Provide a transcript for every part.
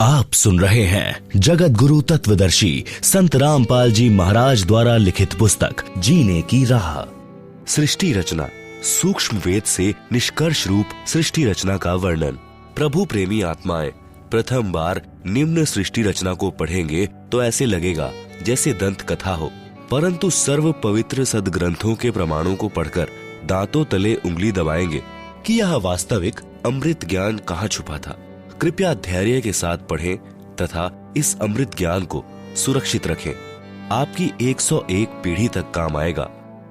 आप सुन रहे हैं जगत गुरु तत्वदर्शी संत रामपाल जी महाराज द्वारा लिखित पुस्तक जीने की राह। सृष्टि रचना, सूक्ष्म वेद से निष्कर्ष रूप सृष्टि रचना का वर्णन। प्रभु प्रेमी आत्माएं प्रथम बार निम्न सृष्टि रचना को पढ़ेंगे तो ऐसे लगेगा जैसे दंत कथा हो, परंतु सर्व पवित्र सदग्रंथों के प्रमाणों को पढ़कर दांतों तले उंगली दबाएंगे कि यह वास्तविक अमृत ज्ञान कहाँ छुपा था। कृपया धैर्य के साथ पढ़ें तथा इस अमृत ज्ञान को सुरक्षित रखें। आपकी 101 पीढ़ी तक काम आएगा।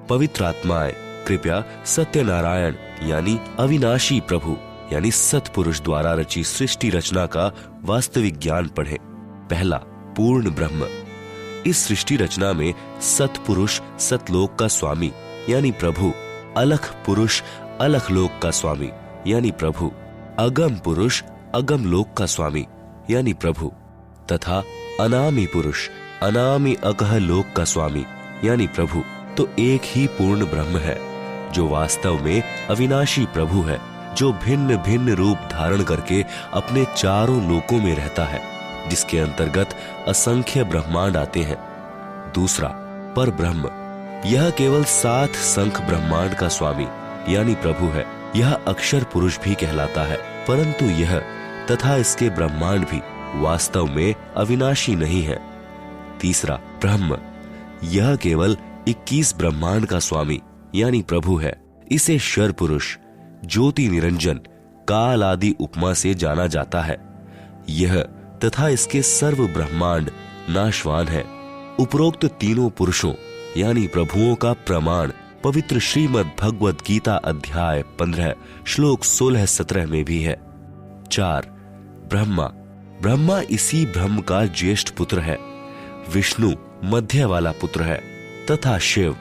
पवित्र आत्माएं कृपया सत्यनारायण यानी अविनाशी प्रभु यानी सतपुरुष द्वारा रची सृष्टि रचना का वास्तविक ज्ञान पढ़ें। पहला, पूर्ण ब्रह्म। इस सृष्टि रचना में सतपुरुष सतलोक का स्वामी यानी प्रभु, अलख पुरुष अलख लोक का स्वामी यानी प्रभु, अगम पुरुष अगम लोक का स्वामी यानी प्रभु तथा अनामी पुरुष अनामी अकह लोक का स्वामी यानी प्रभु, तो एक ही पूर्ण ब्रह्म है जो वास्तव में अविनाशी प्रभु है, जो भिन्न भिन्न रूप धारण करके अपने चारों लोकों में रहता है, जिसके अंतर्गत असंख्य ब्रह्मांड आते हैं। दूसरा, पर ब्रह्म। यह केवल 7 संख ब्रह्मांड का स्वामी यानी प्रभु है। यह अक्षर पुरुष भी कहलाता है, परंतु यह तथा इसके ब्रह्मांड भी वास्तव में अविनाशी नहीं है। तीसरा, ब्रह्म। यह केवल 21 ब्रह्मांड का स्वामी यानी प्रभु है। इसे शर पुरुष, ज्योति निरंजन, काल आदि उपमा से जाना जाता है। यह तथा इसके सर्व ब्रह्मांड नाशवान है। उपरोक्त तीनों पुरुषों यानी प्रभुओं का प्रमाण पवित्र श्रीमद् भगवद गीता अध्याय 15 श्लोक 16-17 में भी है। 4, ब्रह्मा। ब्रह्मा इसी ब्रह्म का ज्येष्ठ पुत्र है। विष्णु मध्य वाला पुत्र है तथा शिव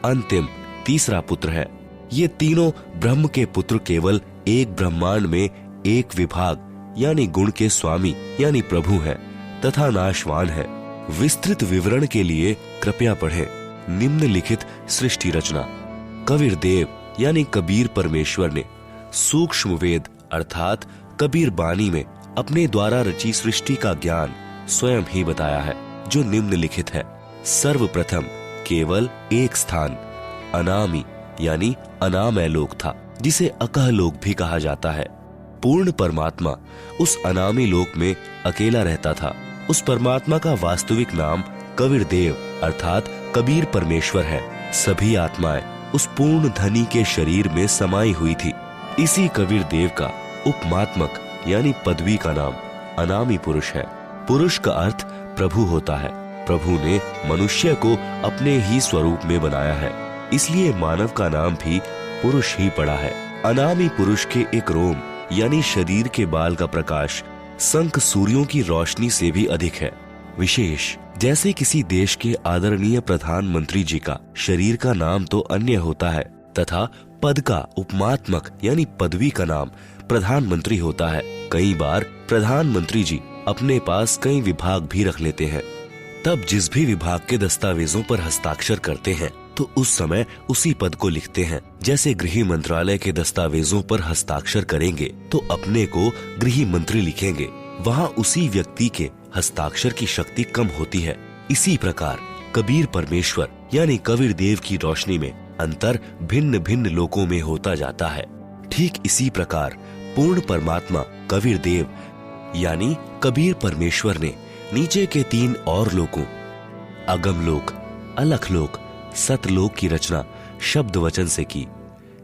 अंतिम तीसरा पुत्र है। ये तीनों ब्रह्म के पुत्र केवल एक ब्रह्मांड में एक विभाग यानी गुण के स्वामी यानी प्रभु है तथा नाशवान है। विस्तृत विवरण के लिए कृपया पढ़ें निम्नलिखित सृष्टि रचना। कबीर देव यानी कबीर परमेश्वर ने सूक्ष्म वेद अर्थात कबीर बानी में अपने द्वारा रची सृष्टि का ज्ञान स्वयं ही बताया है, जो निम्नलिखित है। सर्वप्रथम केवल एक स्थान अनामी यानी अनामय लोक था, जिसे अकह लोक भी कहा जाता है। पूर्ण परमात्मा उस अनामी लोक में अकेला रहता था। उस परमात्मा का वास्तविक नाम कबीर देव अर्थात कबीर परमेश्वर है। सभी आत्माएं उस पूर्ण धनी के शरीर में समाई हुई थी। इसी कबीर देव का उपमात्मक यानी पदवी का नाम अनामी पुरुष है। पुरुष का अर्थ प्रभु होता है। प्रभु ने मनुष्य को अपने ही स्वरूप में बनाया है, इसलिए मानव का नाम भी पुरुष ही पड़ा है। अनामी पुरुष के एक रोम यानी शरीर के बाल का प्रकाश संख सूर्यों की रोशनी से भी अधिक है। विशेष जैसे किसी देश के आदरणीय प्रधानमंत्री जी का शरीर का नाम तो अन्य होता है तथा पद का उपमात्मक यानी पदवी का नाम प्रधानमंत्री होता है। कई बार प्रधानमंत्री जी अपने पास कई विभाग भी रख लेते हैं। तब जिस भी विभाग के दस्तावेजों पर हस्ताक्षर करते हैं तो उस समय उसी पद को लिखते हैं। जैसे गृह मंत्रालय के दस्तावेजों पर हस्ताक्षर करेंगे तो अपने को गृह मंत्री लिखेंगे, वहाँ उसी व्यक्ति के हस्ताक्षर की शक्ति कम होती है। इसी प्रकार कबीर परमेश्वर यानी कबीर देव की रोशनी में अंतर भिन्न भिन्न लोकों में होता जाता है। ठीक इसी प्रकार पूर्ण परमात्मा कबीर देव यानी कबीर परमेश्वर ने नीचे के 3 और लोकों अगम लोक, अलख लोक, सतलोक की रचना शब्द वचन से की।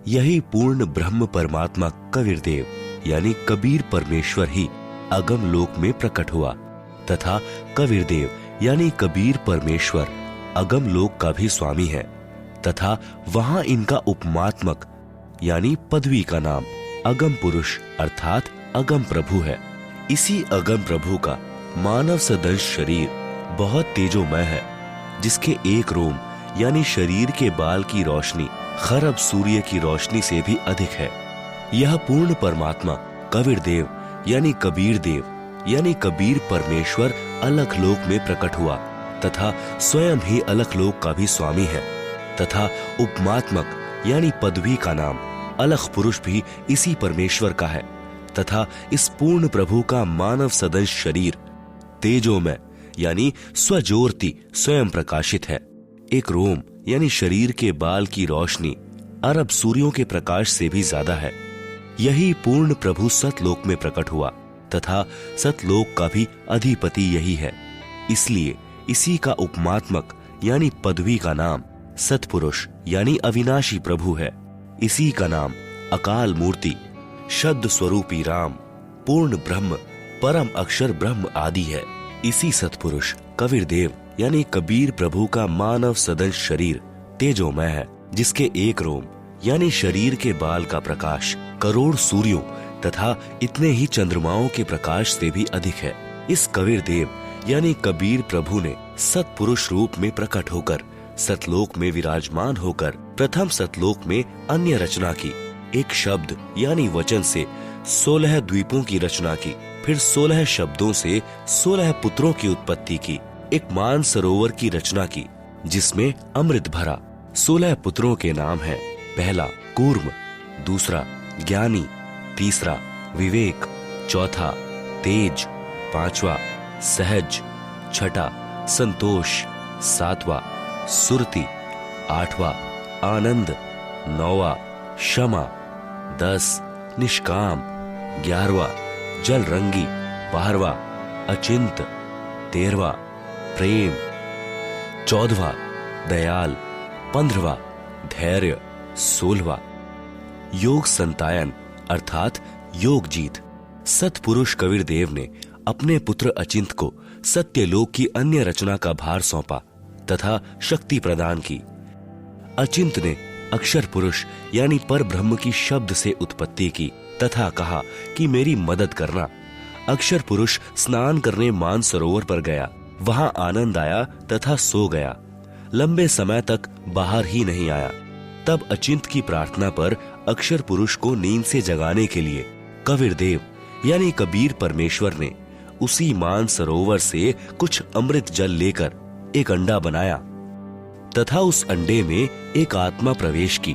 यही पूर्ण ब्रह्म परमात्मा कबीर देव यानी कबीर परमेश्वर ही अगम लोक में प्रकट हुआ तथा कबीर देव यानी कबीर परमेश्वर अगम लोक का भी स्वामी है तथा वहां इनका उपमात्मक यानी पदवी का नाम अगम पुरुष अर्थात अगम प्रभु है। इसी अगम प्रभु का मानव सदृश शरीर बहुत तेजोमय है, जिसके एक रोम यानी शरीर के बाल की रोशनी खरब सूर्य की रोशनी से भी अधिक है। यह पूर्ण परमात्मा कबीर देव यानी कबीर देव यानी कबीर परमेश्वर अलख लोक में प्रकट हुआ तथा स्वयं ही अलख लोक का भी स्वामी है तथा उपमात्मक यानी पदवी का नाम अलख पुरुष भी इसी परमेश्वर का है तथा इस पूर्ण प्रभु का मानव सदृश शरीर तेजोमय यानी स्वज्योति स्वयं प्रकाशित है। एक रोम यानी शरीर के बाल की रोशनी अरब सूर्यों के प्रकाश से भी ज्यादा है। यही पूर्ण प्रभु सतलोक में प्रकट हुआ तथा सतलोक का भी अधिपति यही है। इसलिए इसी का उपमात्मक यानी पदवी का नाम सतपुरुष यानी अविनाशी प्रभु है। इसी का नाम अकाल मूर्ति, शब्द स्वरूपी राम, पूर्ण ब्रह्म, परम अक्षर ब्रह्म आदि है। इसी सतपुरुष कबीर देव यानी कबीर प्रभु का मानव सदृश शरीर तेजोमय है, जिसके एक रोम यानी शरीर के बाल का प्रकाश करोड़ सूर्यों तथा इतने ही चंद्रमाओं के प्रकाश से भी अधिक है। इस कबीर देव यानी कबीर प्रभु ने सतपुरुष रूप में प्रकट होकर सतलोक में विराजमान होकर प्रथम सतलोक में अन्य रचना की। एक शब्द यानी वचन से 16 द्वीपों की रचना की, फिर 16 शब्दों से 16 पुत्रों की उत्पत्ति की। एक मान सरोवर की रचना की जिसमें अमृत भरा। 16 पुत्रों के नाम हैं, पहला कूर्म, दूसरा ज्ञानी, तीसरा विवेक, चौथा तेज, पांचवा सहज, छठा संतोष, सातवां सुरति, आठवां आनंद, नौवां क्षमा, 10 निष्काम, 11वां जलरंगी, 12वां अचिंत, 13वां प्रेम, 14वां दयाल, 15वां धैर्य, 16वां योग संतायन अर्थात योग जीत। सतपुरुष कबीर देव ने अपने पुत्र अचिंत को सत्यलोक की अन्य रचना का भार सौंपा तथा शक्ति प्रदान की। अचिंत ने अक्षर पुरुष यानी पर ब्रह्म की शब्द से उत्पत्ति की तथा कहा कि मेरी मदद करना। अक्षर पुरुष स्नान करने मान सरोवर पर गया, वहां आनंद आया तथा सो गया। लंबे समय तक बाहर ही नहीं आया। तब अचिंत की प्रार्थना पर अक्षर पुरुष को नींद से जगाने के लिए कबीर देव यानी कबीर परमेश्वर ने उसी मान सरोवर से कुछ अमृत जल लेकर एक अंडा बनाया तथा उस अंडे में एक आत्मा प्रवेश की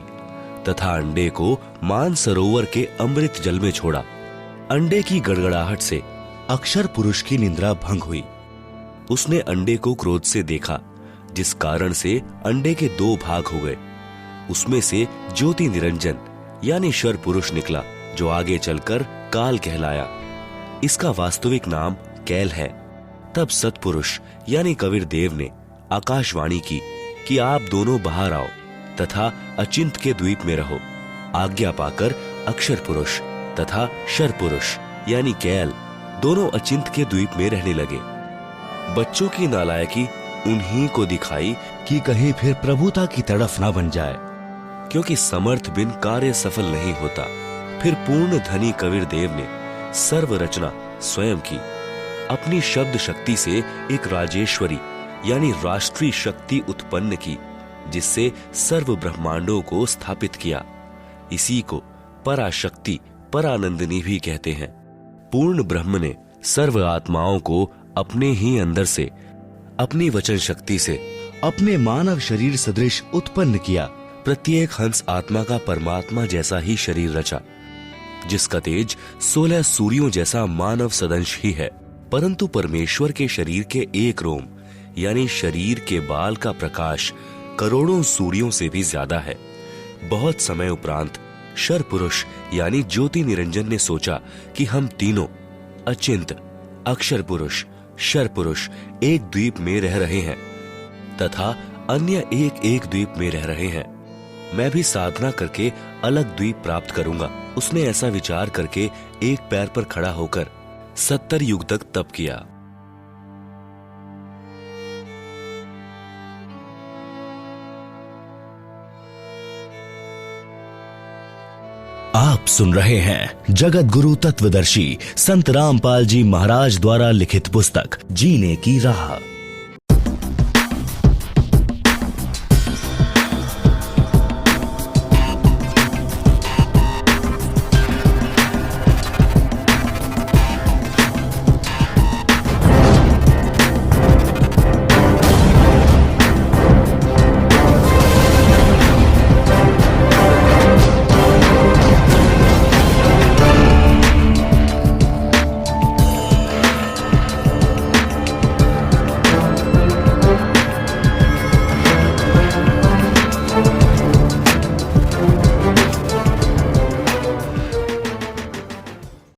तथा अंडे को मान सरोवर के अमृत जल में छोड़ा। अंडे की गड़गड़ाहट से अक्षर पुरुष की निद्रा भंग हुई। उसने अंडे को क्रोध से देखा, जिस कारण से अंडे के 2 भाग हो गए। उसमें से ज्योति निरंजन यानी शर पुरुष निकला, जो आगे चलकर काल कहलाया। इसका वास्तविक नाम कैल है। तब सतपुरुष यानी कबीर देव ने आकाशवाणी की कि आप दोनों बाहर आओ तथा अचिंत के द्वीप में रहो। आज्ञा पाकर अक्षर पुरुष तथा शर पुरुष यानी कैल दोनों अचिंत के द्वीप में रहने लगे। बच्चों की नालायकी उन्हीं को दिखाई कि कहीं फिर प्रभुता की तड़फ ना बन जाए, क्योंकि समर्थ बिन कार्य सफल नहीं होता। फिर पूर्ण धनी कबीर देव ने सर्व रचना स्वयं की। अपनी शब्द शक्ति से एक राजेश्वरी यानी राष्ट्रीय शक्ति उत्पन्न की, जिससे सर्व ब्रह्मांडों को स्थापित किया। इसी को पराशक्ति परानंदिनी भी कहते हैं। पूर्ण ब्रह्म ने सर्व आत्माओं को अपने ही अंदर से अपनी वचन शक्ति से अपने मानव शरीर सदृश उत्पन्न किया। प्रत्येक हंस आत्मा का परमात्मा जैसा ही शरीर रचा, जिसका तेज 16 सूर्यों जैसा मानव सदंश ही है। परंतु परमेश्वर के शरीर के एक रोम यानी शरीर के बाल का प्रकाश करोड़ों सूर्यों से भी ज्यादा है। बहुत समय उपरांत शर पुरुष यानी ज्योति निरंजन ने सोचा कि हम तीनों अचिंत, अक्षर पुरुष, शर पुरुष एक द्वीप में रह रहे हैं तथा अन्य एक द्वीप में रह रहे हैं। मैं भी साधना करके अलग द्वीप प्राप्त करूंगा। उसने ऐसा विचार करके एक पैर पर खड़ा होकर 70 युग तक तप किया। आप सुन रहे हैं जगत गुरु तत्वदर्शी संत रामपाल जी महाराज द्वारा लिखित पुस्तक जीने की राह।